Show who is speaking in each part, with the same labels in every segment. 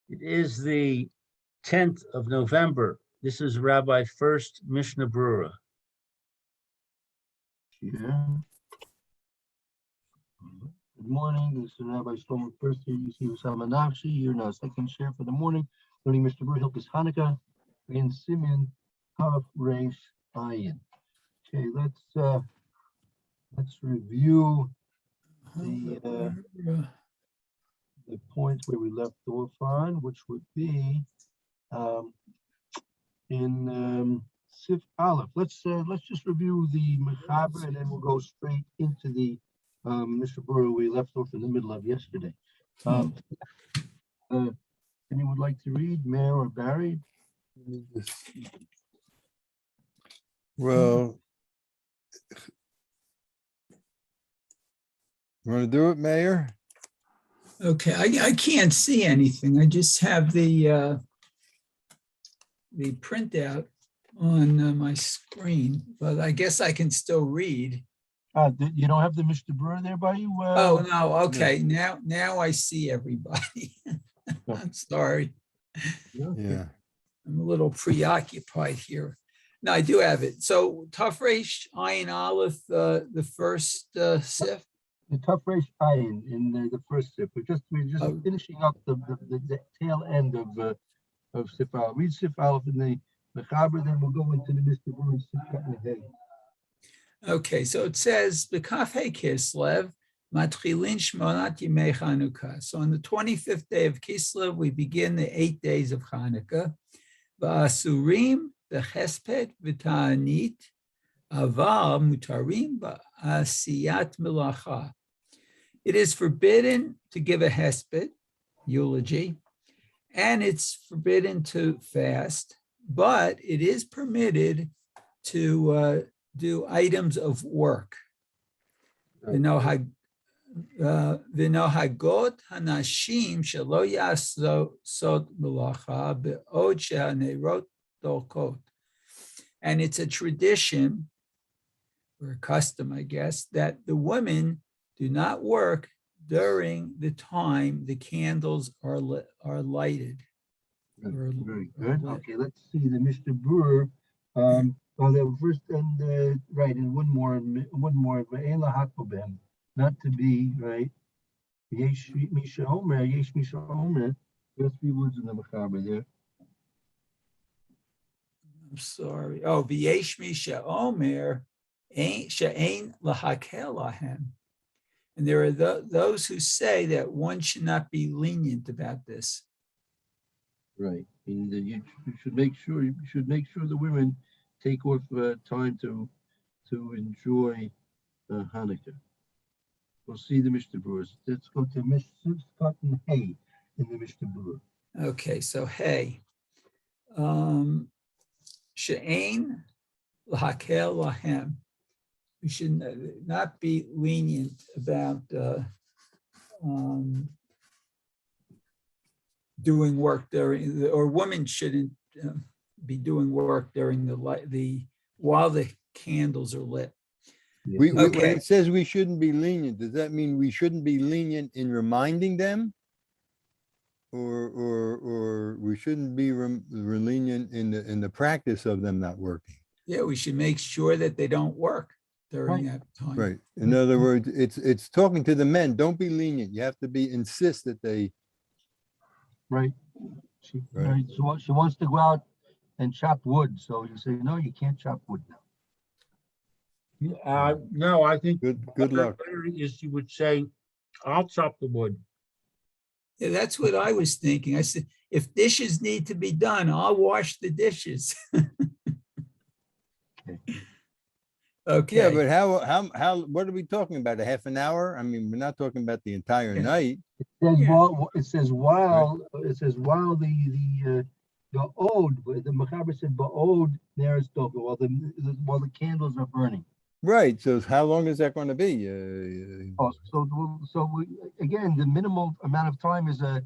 Speaker 1: It is the 10th of November. This is Rabbi Furst, Mishna Berura.
Speaker 2: Yeah. Good morning. This is Rabbi Shlomo Furst here. You see Usama Nafshi here now. Second share for the morning. Learning Mr. Berura Hilchos Hanukah in Simeon Tav Reish Ayin. Okay, let's review the points where we left off on, which would be in Sif Aleph. Let's just review the Mechaber and then we'll go straight into the Mr. Berura we left off in the middle of yesterday. Anyone would like to read, Mayor or Barry?
Speaker 3: Well, you want to do it, Mayor?
Speaker 4: Okay, I can't see anything. I just have the printout on my screen, but I guess I can still read.
Speaker 2: You don't have the Mr. Berura there by you?
Speaker 4: Oh, no, okay, now I see everybody. I'm sorry.
Speaker 3: Yeah.
Speaker 4: I'm a little preoccupied here. No, I do have it. So Tav Reish Ayin Aleph, the first sif.
Speaker 2: The Tav Reish Ayin in the first sif. We're just finishing up the tail end of Sif Aleph. Read Sif Aleph in the Mechaber, then we'll go into the Mr. Berura Sif Hey.
Speaker 4: Okay, so it says B'Kaf Hey Kislev Matchilin Shmonat Yimei Hanukah. So on the 25th day of Kislev, we begin the 8 days of Hanukkah. Ba'asurim b'chesped v'ta'anit aval mutarim ba'asiyat melacha. It is forbidden to give a hesped, eulogy, and it's forbidden to fast, but it is permitted to do items of work. V'nohagot hanashim shelo yasod melacha be'od shehanerot dolkot. And it's a tradition, or a custom, I guess, that the women do not work during the time the candles are lighted.
Speaker 2: Very good. Okay, let's see the Mr. Berura. Well, the first and right, and one more. Not to be right. Yesh Misha Omer, Yesh Misha Omer. There's 3 words in the Mechaber there.
Speaker 4: I'm sorry. Oh, v'yesh misha omer she'ein lahakel lahem. And there are those who say that one should not be lenient about this.
Speaker 2: Right. And you should make sure the women take off time to enjoy Hanukkah. We'll see the Mr. Berura. Let's go to Mr. Scott and Hay in the Mr. Berura.
Speaker 4: Okay, so hey. She'ein lahakel lahem. We should not be lenient about doing work during, or women shouldn't be doing work during while the candles are lit.
Speaker 3: When it says we shouldn't be lenient, does that mean we shouldn't be lenient in reminding them? Or we shouldn't be lenient in the practice of them not working?
Speaker 4: Yeah, we should make sure that they don't work during that time.
Speaker 3: Right. In other words, it's talking to the men. Don't be lenient. You have to insist that they.
Speaker 2: Right. Right. So she wants to go out and chop wood. So you say, no, you can't chop wood now.
Speaker 1: No, I think
Speaker 3: Good luck.
Speaker 1: Is you would say, I'll chop the wood.
Speaker 4: Yeah, that's what I was thinking. I said, if dishes need to be done, I'll wash the dishes. Okay.
Speaker 3: Yeah, but how? What are we talking about? A half an hour? I mean, we're not talking about the entire night.
Speaker 2: It says while the ode, the Mechaber said ba'od neres doga, while the candles are burning.
Speaker 3: Right. So how long is that going to be?
Speaker 2: Again, the minimal amount of time is a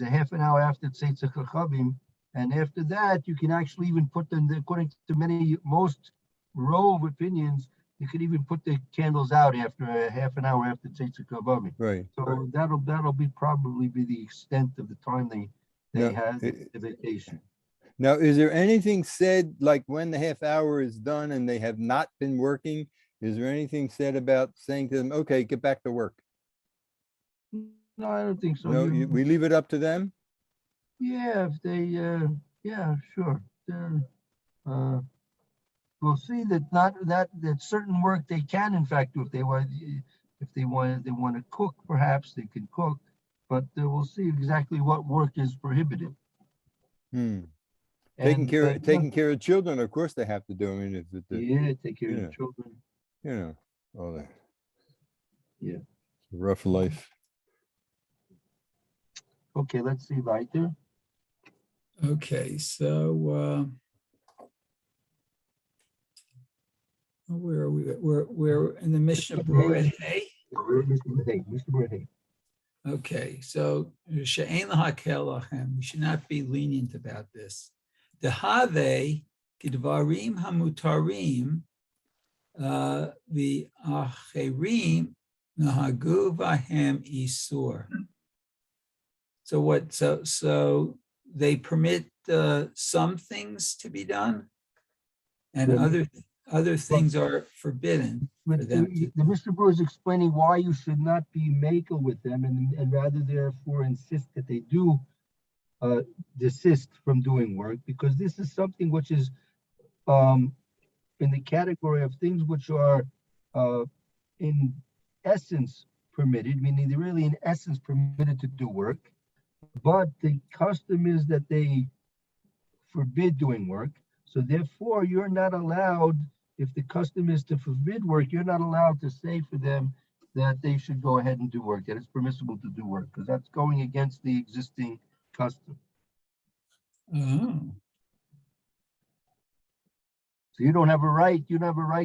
Speaker 2: half an hour after Tzeitzei Chachavim, and after that you can actually even put them, according to most row of opinions, you could even put the candles out after a half an hour after Tzeitzei Chachavim.
Speaker 3: Right.
Speaker 2: So that'll probably be the extent of the time they
Speaker 3: No,
Speaker 2: have the vacation.
Speaker 3: Now, is there anything said, like when the half hour is done and they have not been working? Is there anything said about saying to them, okay, get back to work?
Speaker 2: No, I don't think so.
Speaker 3: No, we leave it up to them?
Speaker 2: Yeah, if they, yeah, sure. We'll see that that certain work they can in fact do if they want to cook, perhaps they can cook, but we'll see exactly what work is prohibited.
Speaker 3: Taking
Speaker 2: And,
Speaker 3: care of children, of course they have to do. I mean, if
Speaker 2: yeah, take care of
Speaker 3: yeah.
Speaker 2: your children.
Speaker 3: All that.
Speaker 2: Yeah.
Speaker 3: It's a rough life.
Speaker 2: Okay, let's see weiter.
Speaker 4: Okay, so where are we? We're in the Mishnah Berura. Hey.
Speaker 2: Mr. Brady.
Speaker 4: Okay, so she'ein lahakel lachem, we should not be lenient about this. Dehave kidvarim hamutarim v'acherim nahagu vahem isur. So what? So they permit some things to be done, and other things are forbidden.
Speaker 2: But the Mr. Brewer is explaining why you should not be makel with them, and rather therefore insist that they do desist from doing work, because this is something which is in the category of things which are in essence permitted, meaning they're really in essence permitted to do work, but the custom is that they forbid doing work. So therefore you're not allowed, if the custom is to forbid work, you're not allowed to say for them that they should go ahead and do work, that it's permissible to do work, because that's going against the existing custom.
Speaker 4: Oh.
Speaker 2: So you don't have a right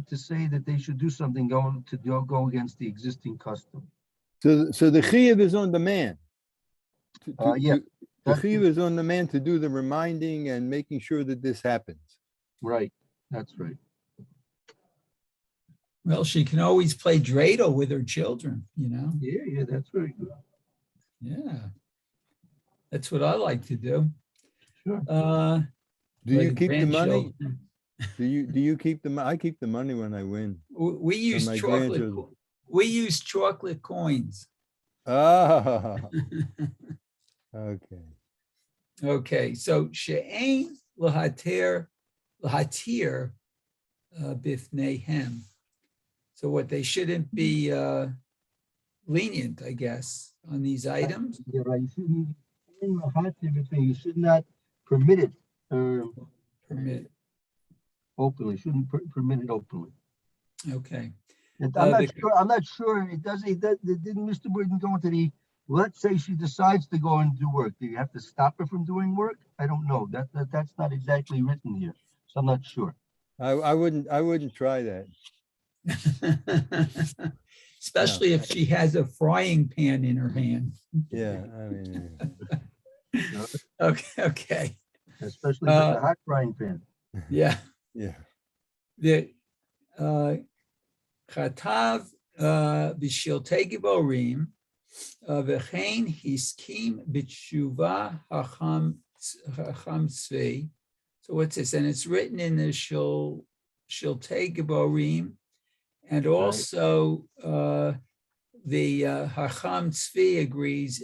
Speaker 2: to say that they should do something go against the existing custom.
Speaker 3: So the chiyuv is on the man.
Speaker 2: Yeah.
Speaker 3: The chiyuv is on the man to do the reminding and making sure that this happens.
Speaker 2: Right, that's right.
Speaker 4: Well, she can always play dreidel with her children,
Speaker 2: Yeah, that's very good.
Speaker 4: Yeah, that's what I like to do.
Speaker 2: Sure.
Speaker 3: Do you keep the money?
Speaker 4: grandchildren.
Speaker 3: Do you keep the money? I keep the money when I win.
Speaker 4: We use
Speaker 3: my
Speaker 4: chocolate.
Speaker 3: grandchildren.
Speaker 4: We use chocolate coins.
Speaker 3: Ah, okay.
Speaker 4: Okay, so she'ein lahatir bifneihem. So what, they shouldn't be lenient, I guess, on these items.
Speaker 2: You're right. You should not permit it
Speaker 4: Permit.
Speaker 2: openly. Shouldn't permit it openly.
Speaker 4: Okay.
Speaker 2: And I'm not sure. It didn't Mr. Burton go into the? Let's say she decides to go and do work. Do you have to stop her from doing work? I don't know. That's not exactly written here, so I'm not sure.
Speaker 3: I wouldn't try that.
Speaker 4: Especially if she has a frying pan in her hand.
Speaker 3: Yeah, I mean.
Speaker 4: Okay.
Speaker 2: Especially with the hot frying pan.
Speaker 4: Yeah.
Speaker 3: Yeah.
Speaker 4: The Chatav b'shiltei giborim v'chein hiskim b'tshuva hacham tzvi. So what's this? And it's written in the shiltei giborim, and also the hacham tzvi agrees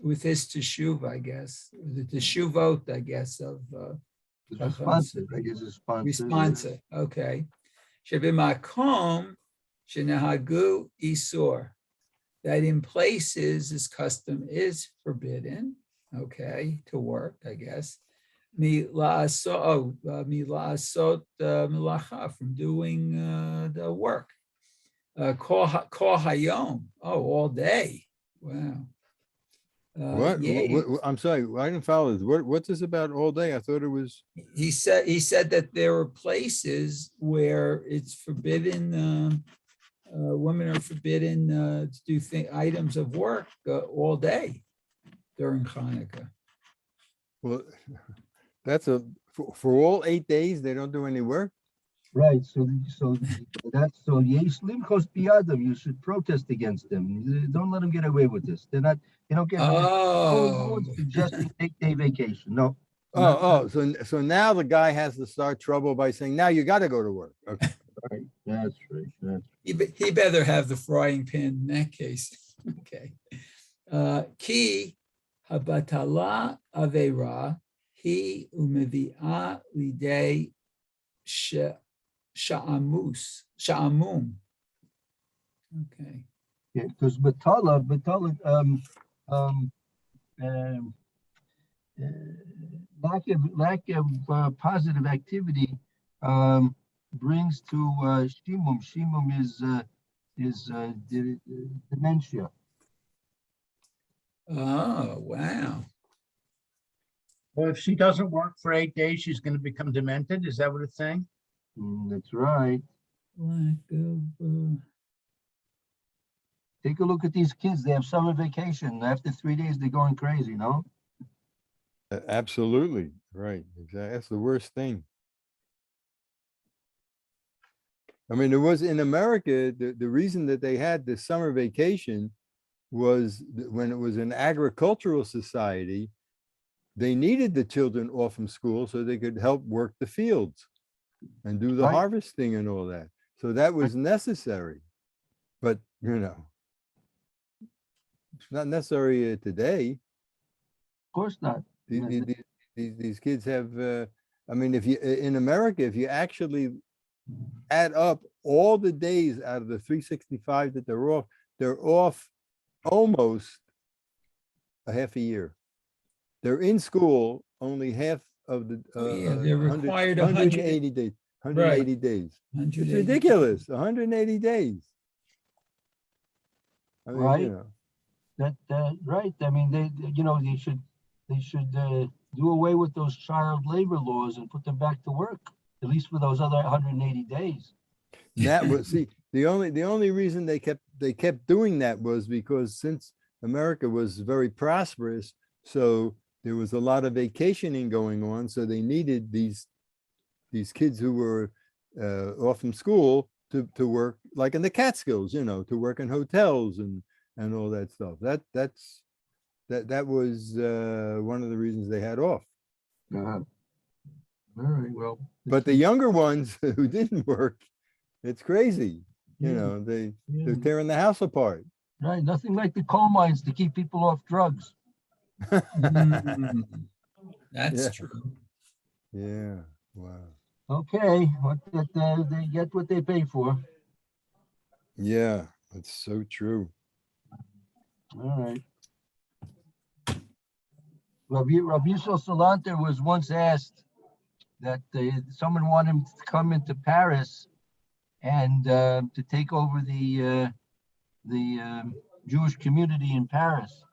Speaker 4: with his teshuva, I guess, the teshuvot, I guess, of
Speaker 2: Responsive, I guess.
Speaker 4: Responsive. Okay. Shebimakom shenahagu isur. That in places this custom is forbidden. Okay, to work, I guess. Mila'asot milacha, from doing the work. Kol hayom. Oh, all day. Wow.
Speaker 3: What? I'm sorry, I didn't follow this. What's this about all day? I thought it was.
Speaker 4: He said that there are places where it's forbidden. Women are forbidden to do items of work all day during Hanukkah.
Speaker 3: Well, that's for all 8 days. They don't do any work.
Speaker 2: Right. So yesh limchos biyadam. You should protest against them. Don't let them get away with this. They're not You don't get, no one's
Speaker 4: Oh,
Speaker 2: suggesting 8-day vacation, no.
Speaker 3: So now the guy has to start trouble by saying, now you got to go to work. Okay.
Speaker 2: Right, that's right.
Speaker 4: he better have the frying pan in that case. Okay. Ki habatala avera he umevi'ah lidei sha'amum. Okay.
Speaker 2: Yeah, because Batala, lack of positive activity brings to shimum. Shimum is dementia.
Speaker 4: Oh, wow.
Speaker 1: Well, if she doesn't work for 8 days, she's going to become demented. Is that what it's saying?
Speaker 2: That's right.
Speaker 4: Lack of,
Speaker 2: Take a look at these kids. They have summer vacation. After 3 days, they're going crazy, no?
Speaker 3: Absolutely. Right. Exactly. That's the worst thing. I mean, there was in America, the reason that they had the summer vacation was when it was an agricultural society, they needed the children off from school so they could help work the fields and do the
Speaker 2: Right.
Speaker 3: harvesting and all that. So that was necessary. But, it's not necessary today.
Speaker 2: Of course not.
Speaker 3: These kids have, I mean, if you, in America, if you actually add up all the days out of the 365 that they're off almost a half a year. They're in school only half of the
Speaker 4: yeah, they're required
Speaker 3: 180 days. 180 days. It's
Speaker 4: 180.
Speaker 3: ridiculous. 180 days. I mean,
Speaker 2: Right. That right. I mean, they should do away with those child labor laws and put them back to work, at least for those other 180 days.
Speaker 3: that was the only reason they kept doing that was because since America was very prosperous, so there was a lot of vacationing going on, so they needed these kids who were off from school to work, like in the Catskills, to work in hotels and all that stuff. That was one of the reasons they had off.
Speaker 2: All right. Well,
Speaker 3: But the younger ones who didn't work, it's crazy.
Speaker 2: Yeah.
Speaker 3: They're tearing the house apart.
Speaker 2: right. Nothing like the coal mines to keep people off drugs.
Speaker 4: Mm, that's
Speaker 3: Yeah.
Speaker 4: true.
Speaker 3: Yeah. Wow.
Speaker 2: Okay. They get what they pay for.
Speaker 3: Yeah, that's so true.
Speaker 2: All right. Rabbi Yisrael Salanter was once asked that someone wanted him to come into Paris and to take over the Jewish community in Paris.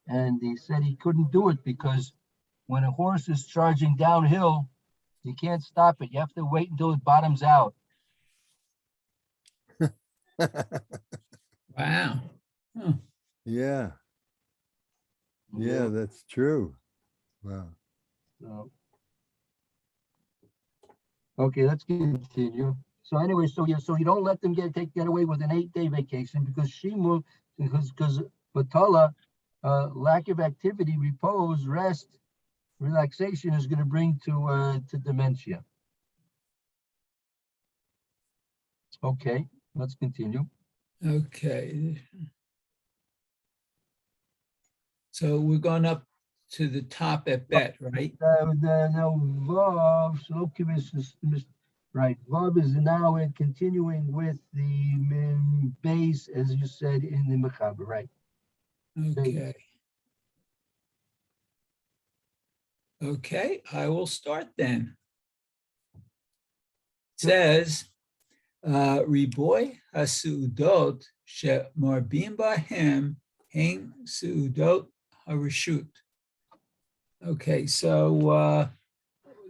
Speaker 2: And he said he couldn't do it because when a horse is charging downhill, you can't stop it. You have to wait until it bottoms out.
Speaker 4: Wow. Huh.
Speaker 3: Yeah. Yeah, that's true. Wow.
Speaker 2: So, okay, let's continue. So anyway, so you don't let them get away with an 8-day vacation because because Batala, lack of activity, repose, rest, relaxation is going to bring to dementia. Okay, let's continue.
Speaker 4: Okay. So we're going up to the top at Bet, right?
Speaker 2: Now Vav, right? Vav is now continuing with the base, as you said in the Mechaber, right?
Speaker 4: Okay. Okay, I will start then. It says, Riboy hasu'udot she'marbim bahem hein su'udot harishut. Okay, so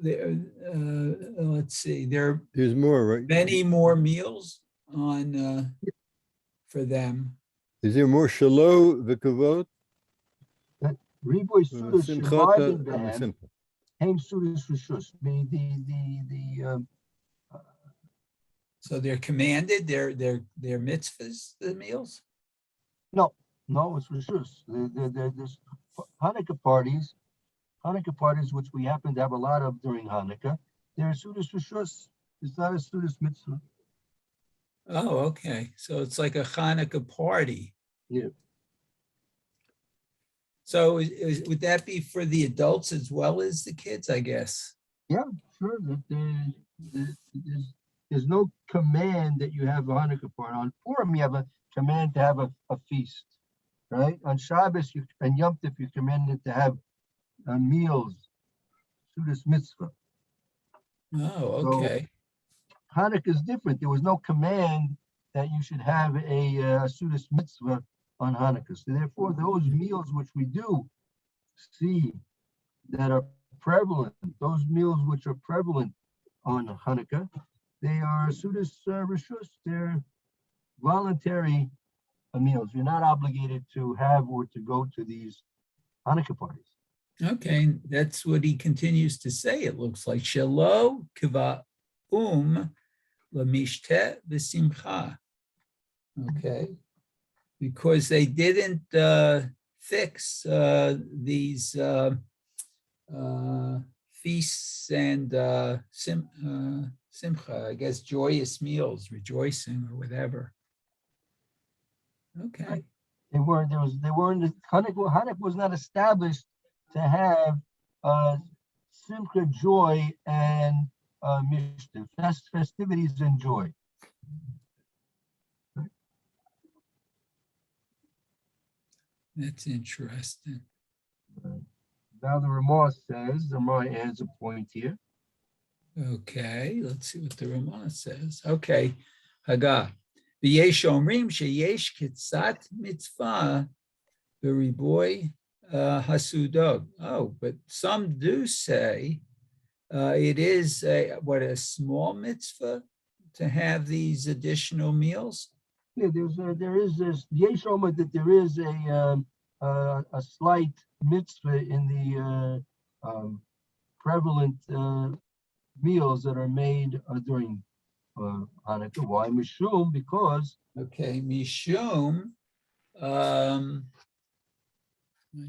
Speaker 4: let's see,
Speaker 3: There's more, right?
Speaker 4: many more meals on for them.
Speaker 3: Is there more shalom v'kavod?
Speaker 2: Riboy Sudas
Speaker 3: Simchata
Speaker 2: Shemardin
Speaker 3: and
Speaker 2: Behem,
Speaker 3: simple.
Speaker 2: Haim Sudas Rishus.
Speaker 4: So they're commanded, they're mitzvahs, the meals?
Speaker 2: No, No, it's Rishus. There's Hanukkah parties, which we happen to have a lot of during Hanukkah. They're Sudas Rishus. It's not a Sudas mitzvah.
Speaker 4: Oh, okay. So it's like a Hanukkah party.
Speaker 2: Yeah.
Speaker 4: So would that be for the adults as well as the kids, I guess?
Speaker 2: Yeah, sure. There's no command that you have a Hanukkah party. On Purim, you have a command to have a feast, right? On Shabbos and Yom Tov, you're commanded to have meals, Sudas mitzvah.
Speaker 4: Oh,
Speaker 2: So,
Speaker 4: okay.
Speaker 2: Hanukkah is different. There was no command that you should have a Sudas mitzvah on Hanukkah. So therefore, those meals which we do see that are prevalent, those meals which are prevalent on Hanukkah, they are Sudas Rishus. They're voluntary meals. You're not obligated to have or to go to these Hanukkah parties.
Speaker 4: Okay, that's what he continues to say. It looks like Shelo kiva lamishte v'simcha. Okay, because they didn't fix these feasts and simcha, I guess joyous meals, rejoicing or whatever. Okay.
Speaker 2: Hanukkah was not established to have simcha, joy, and Mishna, festivities and joy.
Speaker 4: That's interesting.
Speaker 2: Now the Ramah says, the Ramah adds a point here.
Speaker 4: Okay, let's see what the Ramah says. Okay, Haga. V'yesh omrim sheyesh kitzat mitzvah b'riboy hasudot. Oh, but some do say it is a small mitzvah to have these additional meals.
Speaker 2: Yeah, there is this yesh omer that there is a slight mitzvah in the prevalent meals that are made during Hanukkah. Why mishum? Because
Speaker 4: Okay, mishum. I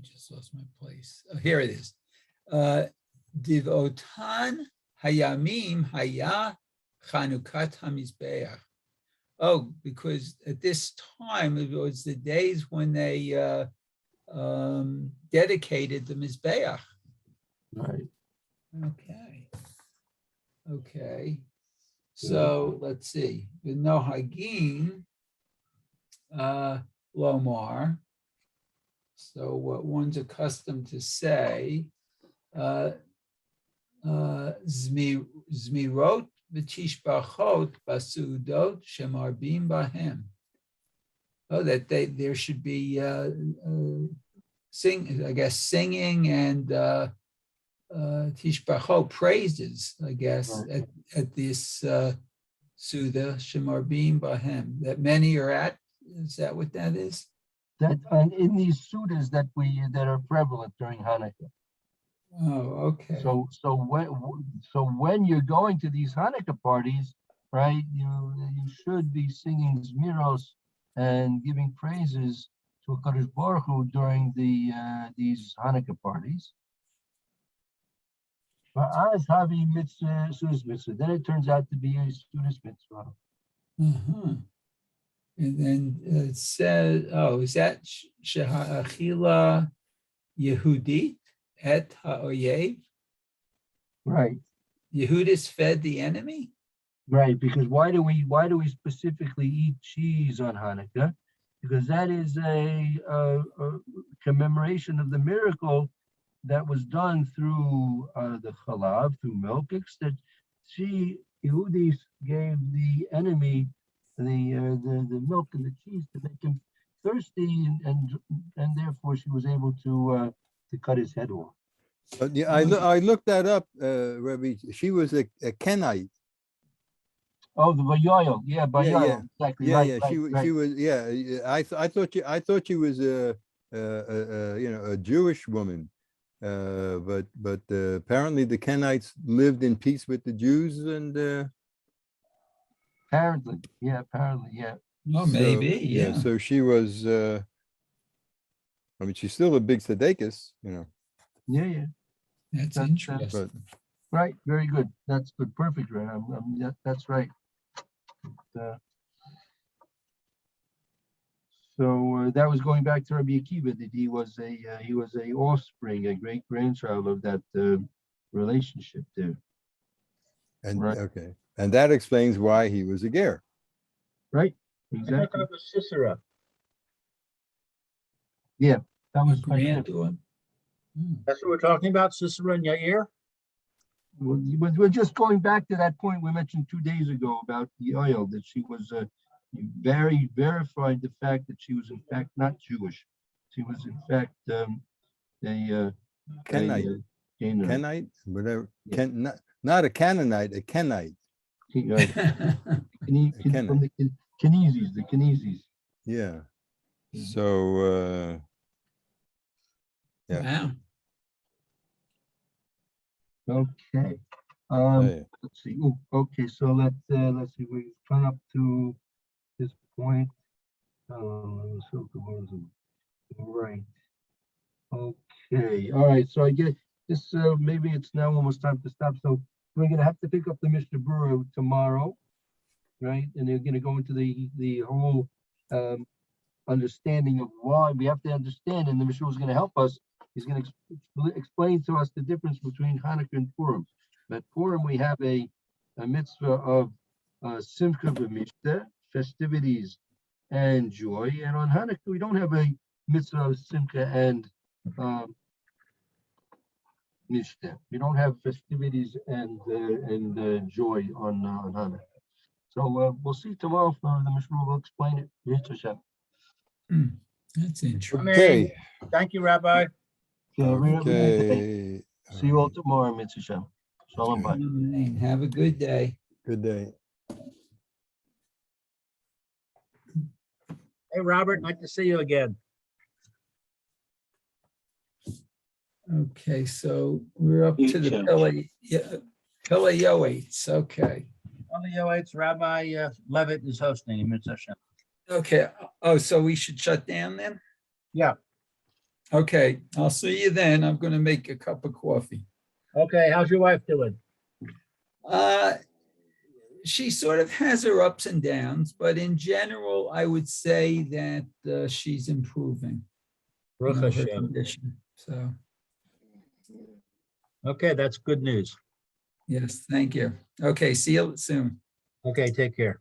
Speaker 4: just lost my place. Oh, here it is. Divotan hayamim haya Chanukat hamizbeach. Oh, because at this time it was the days when they dedicated the mizbeach.
Speaker 2: right.
Speaker 4: Okay. Okay. So let's see. The nohagin lomar. So what one's accustomed to say, zmirot v'tishbachot basudot shemarbim bahem. Oh, that there should be singing and tishbachot praises, I guess,
Speaker 2: Right.
Speaker 4: at this Suda Shemarbim Bahem, that many are at. Is that what that is?
Speaker 2: That in these sudas that are prevalent during Hanukkah.
Speaker 4: Oh, okay.
Speaker 2: So when you're going to these Hanukkah parties, right? You should be singing zmiros and giving praises to Kadosh Baruch Hu during these Hanukkah parties. Then it turns out to be a Sudas mitzvah.
Speaker 4: Uh-huh. And then it says, oh, is that Sheha'achila Yehudit et ha'oyev?
Speaker 2: Right.
Speaker 4: Yehudis fed the enemy?
Speaker 2: Right, because why do we specifically eat cheese on Hanukkah? Because that is a commemoration of the miracle that was done through the chalav, through milk. It's that Yehudis gave the enemy the milk and the cheese to make him thirsty, and therefore she was able to cut his head off.
Speaker 3: Yeah, I looked that up, Rabbi. She was a Kenite.
Speaker 2: Oh, the Bayoil, yeah, Bayoil,
Speaker 3: Yeah.
Speaker 2: exactly.
Speaker 3: Yeah,
Speaker 2: right,
Speaker 3: yeah.
Speaker 2: right, right.
Speaker 3: She was. Yeah, I thought she was a Jewish woman, but apparently the Kenites lived in peace with the Jews, and
Speaker 2: Apparently, yeah.
Speaker 4: Oh, maybe, yeah.
Speaker 3: So she was I mean, she's still a big tzedekis, you know,
Speaker 2: Yeah.
Speaker 4: That's
Speaker 2: That's,
Speaker 4: interesting.
Speaker 2: Right, very good. That's good. Perfect, right? That's right. So that was going back to Rabbi Akiva, that he was a offspring, a great grandchild of that relationship there.
Speaker 3: and,
Speaker 2: Right.
Speaker 3: okay. And that explains why he was a ger.
Speaker 2: Right?
Speaker 1: I thought
Speaker 2: Exactly.
Speaker 1: that was Sisera.
Speaker 2: That was
Speaker 4: Granddaughter.
Speaker 1: That's what we're talking about, Sisera and Yair?
Speaker 2: We're just going back to that point we mentioned 2 days ago about the oil, that she was verified the fact that she was in fact not Jewish. She was in fact a
Speaker 3: Kenite,
Speaker 2: Canaanite.
Speaker 3: Kenite, whatever,
Speaker 2: Yeah.
Speaker 3: not a Canaanite, a Kenite.
Speaker 2: From the Keneses.
Speaker 3: Yeah.
Speaker 2: Mhm.
Speaker 3: So, yeah.
Speaker 2: Wow. Okay.
Speaker 3: Yeah.
Speaker 2: Let's see. Oh, okay. So let's see. We turn up to this point. So right. Okay. All right. So I get this. Maybe it's now almost time to stop. So we're gonna have to pick up the Mishna Berura tomorrow, right? And they're gonna go into the whole understanding of why we have to understand, and the Mishna is gonna help us. He's gonna explain to us the difference between Hanukkah and Purim. At Purim we have a mitzvah of Simcha b'Mishna, festivities and joy, and on Hanukkah we don't have a mitzvah of Simcha and Mishna. We don't have festivities and joy on Hanukkah. So we'll see tomorrow. The Mishna will explain it. Yitzhak Hashem.
Speaker 4: That's interesting.
Speaker 3: Okay,
Speaker 1: Thank you, Rabbi.
Speaker 3: okay.
Speaker 2: See you all tomorrow, Yitzhak Hashem. Shalom, bye.
Speaker 4: Have a good day.
Speaker 3: Good day.
Speaker 1: Hey, Robert, nice to see you again.
Speaker 4: Okay, so we're up to the Pele Yoetz. Okay.
Speaker 1: On the Yoetz, Rabbi Levitt is hosting in Mitzvah Hashem.
Speaker 4: Okay. Oh, so we should shut down then?
Speaker 1: Yeah.
Speaker 4: Okay, I'll see you then. I'm going to make a cup of coffee.
Speaker 1: Okay, how's your wife doing?
Speaker 4: She sort of has her ups and downs, but in general, I would say that she's improving.
Speaker 1: Baruch
Speaker 4: Her
Speaker 1: Hashem.
Speaker 4: condition. So,
Speaker 1: Okay, that's good news.
Speaker 4: yes, thank you. Okay, see you soon.
Speaker 1: Okay, take care.